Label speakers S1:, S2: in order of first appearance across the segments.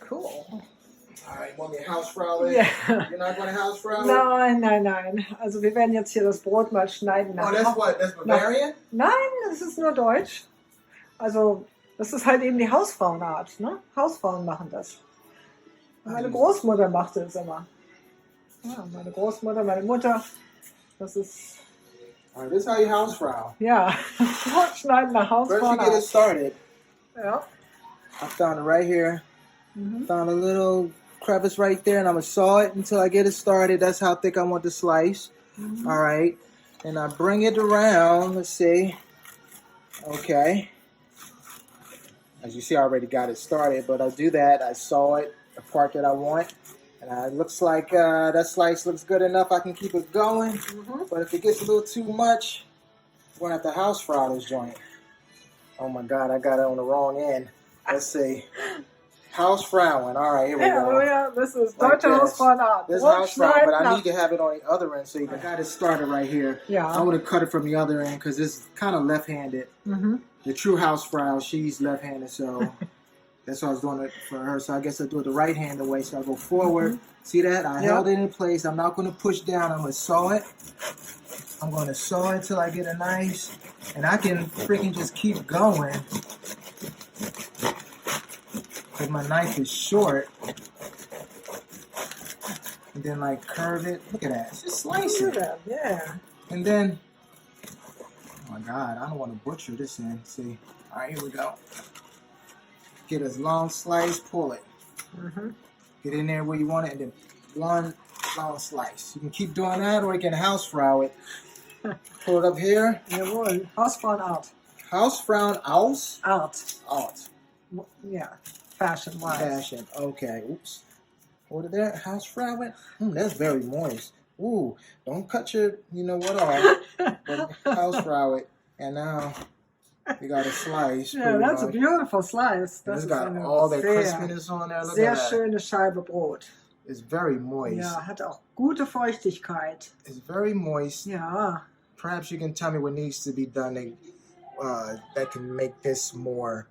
S1: Cool.
S2: Wollen wir Hausfrau?
S1: Ja.
S2: You're not going to Hausfrau?
S1: Nein. Also wir werden jetzt hier das Brot mal schneiden.
S2: Oh, that's what? That's Bavarian?
S1: Nein, das ist nur Deutsch. Also das ist halt eben die Hausfrauenart. Ne? Hausfrauen machen das. Und meine Großmutter machte es immer. Ja, meine Großmutter, meine Mutter. Das ist...
S2: Alright, this is how you Hausfrau.
S1: Ja, Brot schneiden nach
S2: First you
S1: Hausfrauenart.
S2: get it started.
S1: Ja.
S2: I found it right here. Found a little crevice right there, and I'm going to saw it until I get it started. That's how thick I want the slice. All right. And I bring it around. Let's see. Okay. As you see, I already got it started, but I do that. I saw it, the part that I want. And it looks like that slice looks good enough. I can keep it going. But if it gets a little too much, we're going to have to Hausfrau this joint. Oh, my God. I got it on the wrong end. Let's see. Hausfrauen. All right, here we go.
S1: Yeah, this is
S2: Like
S1: Deutsche Hausfrauenart.
S2: This is Hausfrauen, but I need to have it on the other end. So I got it started right here.
S1: Yeah.
S2: I would have cut it from the other end because it's kind of left-handed. The true Hausfrau, she's left-handed, so that's why I was doing it for her. So I guess I'll do it the right-handed way. So I go forward. See that? I held it in place. I'm not going to push down. I'm going to saw it. I'm going to saw it till I get a nice, and I can freaking just keep going. Because my knife is short. And then like curve it. Look at that. Just slice it.
S1: Yeah.
S2: And then, oh my God, I don't want to butcher this end. See? All right, here we go. Get a long slice, pull it. Get in there where you want it, and then one long slice. You can keep doing that, or you can Hausfrau it. Pull it up here.
S1: Jawohl. Hausfrauenart.
S2: Hausfrauen aus?
S1: Art.
S2: Art.
S1: Yeah. Fashion-wise.
S2: Fashion. Okay. Oops. Hold it there. Hausfrau it. That's very moist. Ooh. Don't cut your, you know what off. But Hausfrau it. And now we got a slice.
S1: Yeah, that's a beautiful slice.
S2: It's got all that crispiness on there. Look
S1: sehr
S2: at that.
S1: schöne Scheibe Brot.
S2: It's very moist.
S1: Ja, hat auch gute Feuchtigkeit.
S2: It's very moist.
S1: Ja.
S2: Perhaps you can tell me what needs to be done that can make this more,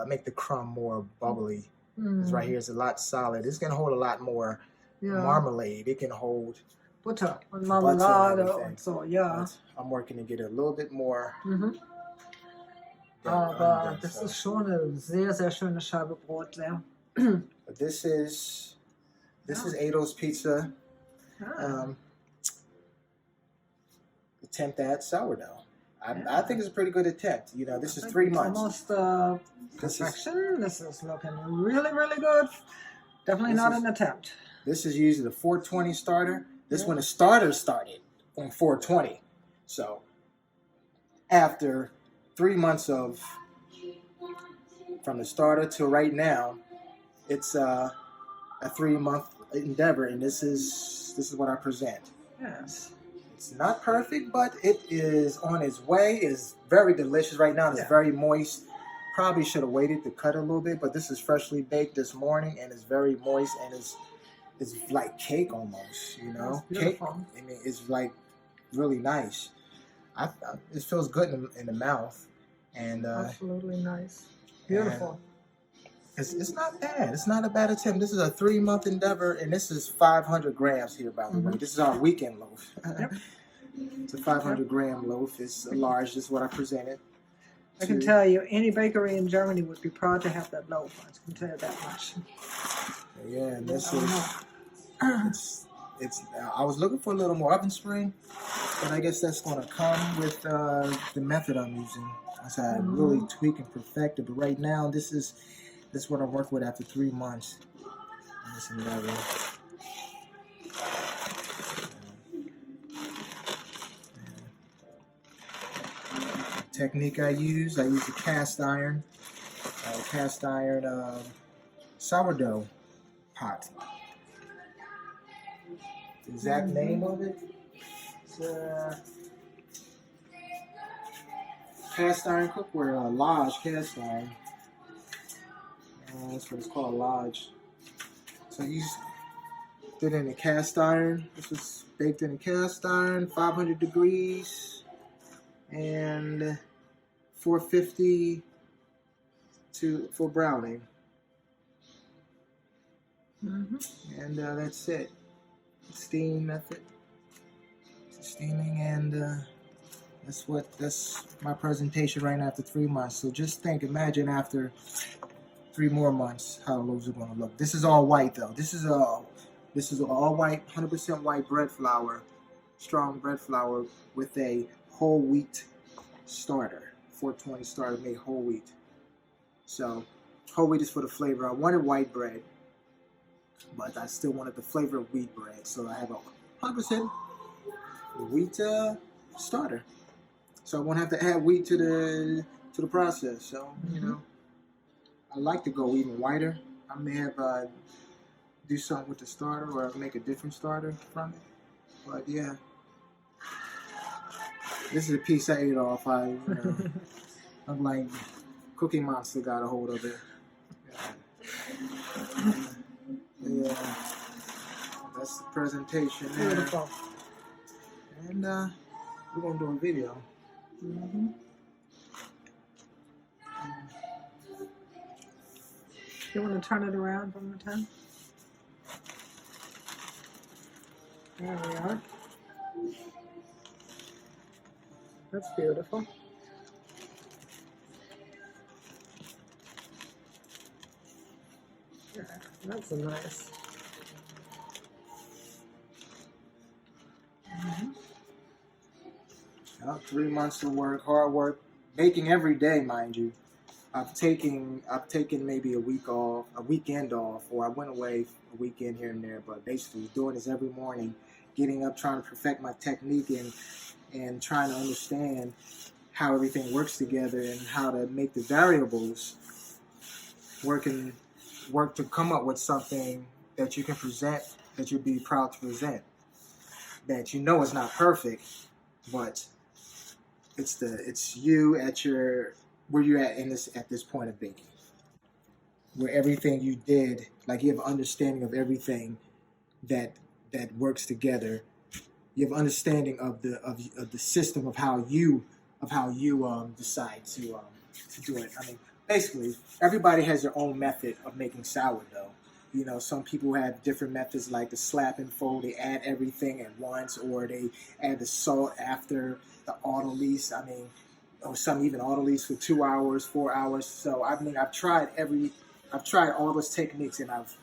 S2: make the crumb more bubbly. Because right here is a lot solid. It's going to hold a lot more marmalade. It can hold
S1: Butter und Marmelade und so, ja.
S2: But I'm working to get a little bit more.
S1: Aber das ist schon eine sehr, sehr schöne Scheibe Brot, ja.
S2: But this is Ado's Pizza. Attempt at sourdough. I think it's a pretty good attempt. You know, this is 3 months.
S1: Almost perfection. This is looking really, really good. Definitely not an attempt.
S2: This is usually the 420 starter. This one, the starter started on 420. So after 3 months from the starter to right now, it's a 3-month endeavor, and this is what I present.
S1: Yes.
S2: It's not perfect, but it is on its way. It's very delicious right now. It's very moist. Probably should have waited to cut a little bit, but this is freshly baked this morning, and it's very moist, and it's like cake almost, you know. Cake. I mean, it's like really nice. It feels good in the mouth, and
S1: absolutely nice, beautiful.
S2: It's not bad. It's not a bad attempt. This is a 3-month endeavor, and this is 500 grams here, by the way. This is our weekend loaf. It's a 500-gram loaf. It's large. This is what I presented.
S1: I can tell you, any bakery in Germany would be proud to have that loaf. I can tell you that much.
S2: Yeah, and this is I was looking for a little more oven spring, but I guess that's going to come with the method I'm using. As I really tweak and perfect it. But right now, this is what I work with after 3 months. This endeavor. Technique I use a cast iron sourdough pot. The exact name of it is cast iron cookware, Lodge cast iron. That's what it's called, Lodge. So you did it in a cast iron. This was baked in a cast iron, 500 degrees, and 450 for browning. And that's it. Steam method. Steaming, and that's my presentation right now after 3 months. So just imagine after 3 more months how loaves are going to look. This is all white though. This is all white, 100% white bread flour, strong bread flour with a whole wheat starter, 420 starter made whole wheat. So whole wheat is for the flavor. I wanted white bread, but I still wanted the flavor of wheat bread. So I have a 100% wheat starter. So I won't have to add wheat to the process. So you know, I like to go even whiter. I may have do something with the starter or make a different starter from it. But yeah, this is a piece I ate off. I'm like Cookie Monster got a hold of it. Yeah, that's the presentation there.
S1: Beautiful.
S2: And we're gonna do a video.
S1: You want to turn it around one more time? There we are. That's beautiful. Yeah, that's a nice.
S2: About 3 months of work, hard work, baking every day, mind you. I've taken maybe a weekend off, or I went away a weekend here and there. But basically, doing this every morning, getting up, trying to perfect my technique, and trying to understand how everything works together and how to make the variables work to come up with something that you can present, that you'd be proud to present. That you know is not perfect, but it's you at where you're at at this point of baking, where everything you did, like you have an understanding of everything that works together. You have understanding of the system of how you decide to do it. I mean, basically, everybody has their own method of making sourdough. You know, some people have different methods, like the slap and fold. They add everything at once, or they add the salt after the autolyse. I mean, or some even autolyse for 2 hours, 4 hours. So I mean, I've tried all those techniques, and I've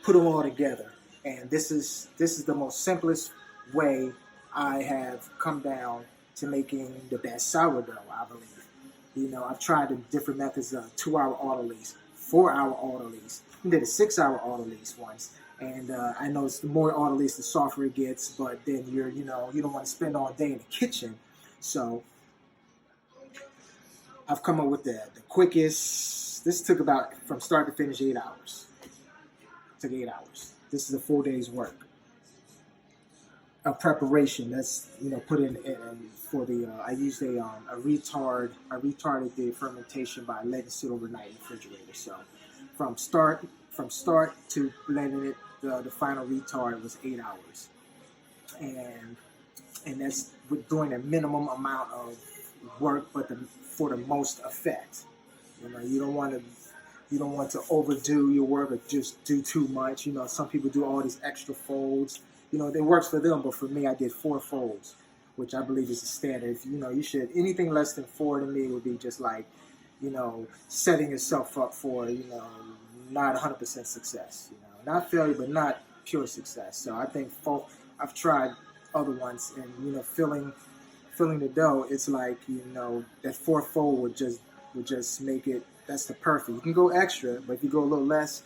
S2: put them all together. And this is the most simplest way I have come down to making the best sourdough, I believe. You know, I've tried the different methods of 2 hour autolyse, 4 hour autolyse. I did a 6 hour autolyse once. And I know the more autolyse, the softer it gets, but then you don't want to spend all day in the kitchen. So I've come up with the quickest. This took about, from start to finish, 8 hours. It took 8 hours. This is a full day's work of preparation. That's, put in for the, I used I retarded the fermentation by letting it sit overnight in the refrigerator. So from start to blending it, the final retard was 8 hours. And that's with doing a minimum amount of work, but for the most effect. You don't want to overdo your work or just do too much. Some people do all these extra folds. It works for them, but for me, I did 4 folds, which I believe is the standard. You should, anything less than 4 to me would be just like, setting yourself up for, not 100% success. Not failure, but not pure success. So I think I've tried other ones, and filling the dough, it's like, that 4th fold would just make it. That's the perfect. You can go extra, but if you go a little less,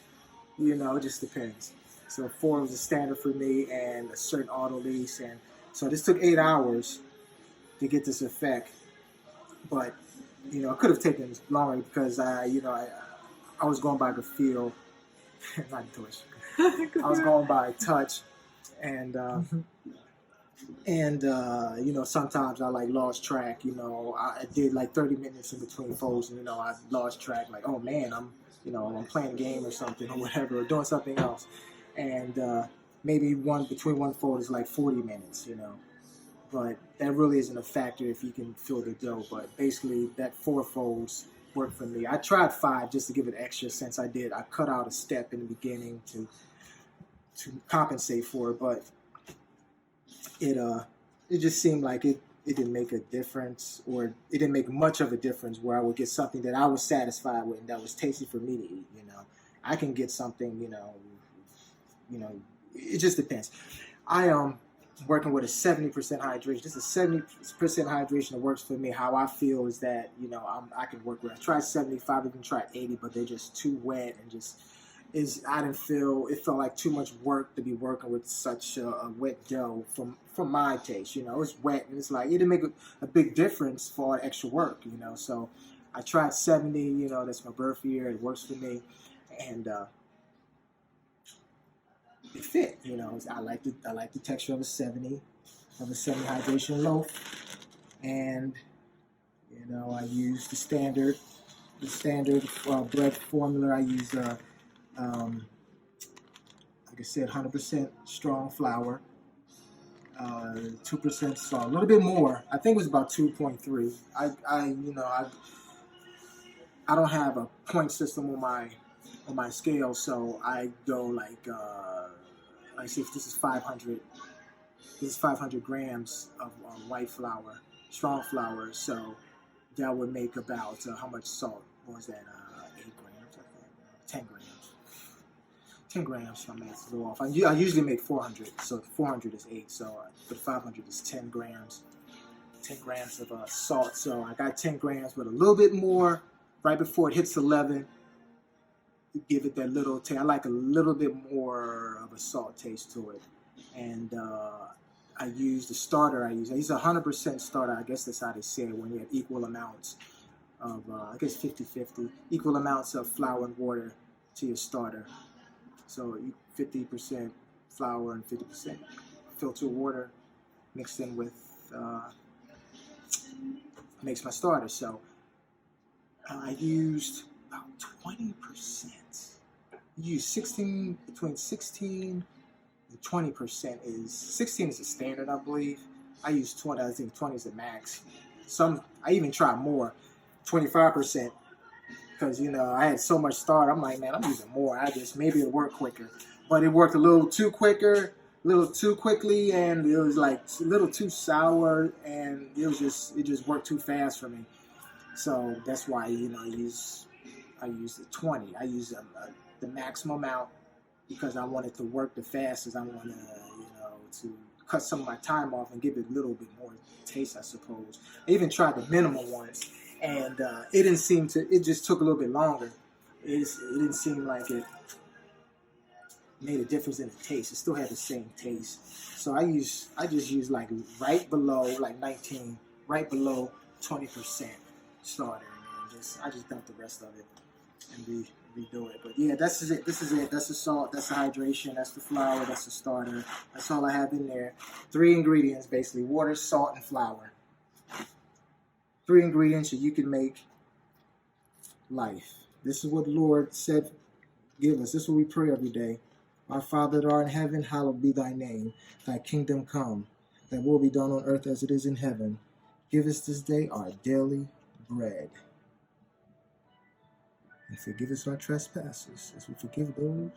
S2: it just depends. So 4 was a standard for me, and a certain autolyse, and so this took 8 hours to get this effect. But it could have taken longer because I was going by the feel, not touch. I was going by touch, and sometimes I lost track. I did 30 minutes in between folds, and I lost track. Like, oh man, I'm playing a game or something or whatever, or doing something else, and maybe between one fold is 40 minutes. But that really isn't a factor if you can fill the dough. But basically, that 4 folds worked for me. I tried 5 just to give it extra since I cut out a step in the beginning to compensate for it, but it just seemed like it didn't make a difference, or it didn't make much of a difference where I would get something that I was satisfied with and that was tasty for me to eat. I can get something, it just depends. I am working with a 70% hydration. This is 70% hydration that works for me. How I feel is that, I can work with. I tried 75, even tried 80, but they're just too wet and it felt like too much work to be working with such a wet dough from my taste. It's wet and it's like, it didn't make a big difference for all the extra work, So I tried 70, that's my birth year. It works for me. And it fit, I like the texture of a 70 hydration loaf. And, I use the standard bread formula. I use, like I said, 100% strong flour, 2% salt, a little bit more. I think it was about 2.3. I don't have a point system on my scale, so I go like I see if this is 500. This is 500 grams of white flour, strong flour. So that would make about how much salt was that? 8 grams, I think. 10 grams. 10 grams. My math is a little off. I usually make 400, so 400 is 8. So but 500 is 10 grams. 10 grams of salt. So I got 10 grams, but a little bit more right before it hits 11. Give it that little taste. I like a little bit more of a salt taste to it. And I use the starter. I use 100% starter. I guess that's how they say it when you have equal amounts of, I guess 50-50, equal amounts of flour and water to your starter. So 50% flour and 50% filtered water mixed in with, makes my starter. So I used about 20%. You use between 16 and 20% is 16 is the standard, I believe. I use 20. I think 20 is the max. I even try more, 25%, because I had so much starter. I'm like, man, I'm using more. Maybe it'll work quicker, but it worked a little too quickly, and it was like a little too sour, and it just worked too fast for me. So that's why I use the 20. I use the maximum amount because I want it to work the fastest. I want to cut some of my time off and give it a little bit more taste, I suppose. I even tried the minimum once, and it didn't seem to. It just took a little bit longer. It didn't seem like it made a difference in the taste. It still had the same taste. So I just use like right below, like 19, right below 20% starter, and I just dump the rest of it and redo it. But yeah, this is it. That's the salt. That's the hydration. That's the flour. That's the starter. That's all I have in there. 3 ingredients basically: water, salt, and flour. 3 ingredients that you can make life. This is what the Lord said. Give us. This is what we pray every day. Our Father that art in heaven, hallowed be thy name. Thy kingdom come. Thy will be done on earth as it is in heaven. Give us this day our daily bread. And forgive us our trespasses, as we forgive those who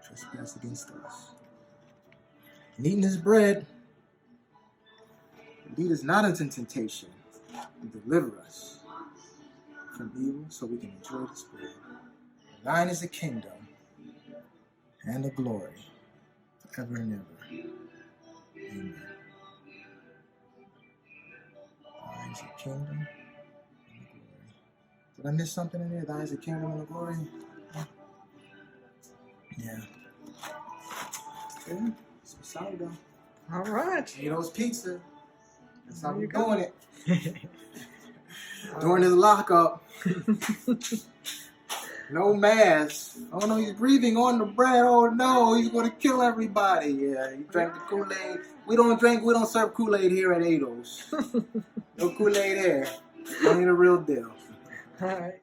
S2: trespass against us. And eating this bread, lead us not into temptation, and deliver us from evil, so we can enjoy this bread. Thine is the kingdom and the glory, forever and ever. Amen. Thine is the kingdom and the glory. Did I miss something in there? Thine is the kingdom and the glory? Yeah. Okay. Some sourdough.
S1: All right.
S2: Tato's Pizza. That's how we're doing it. During his lockup. No mask. Oh no, he's breathing on the bread. Oh no, he's going to kill everybody. Yeah, he drank the Kool-Aid. We don't serve Kool-Aid here at Ados. No Kool-Aid here. Only the real deal.
S1: All right.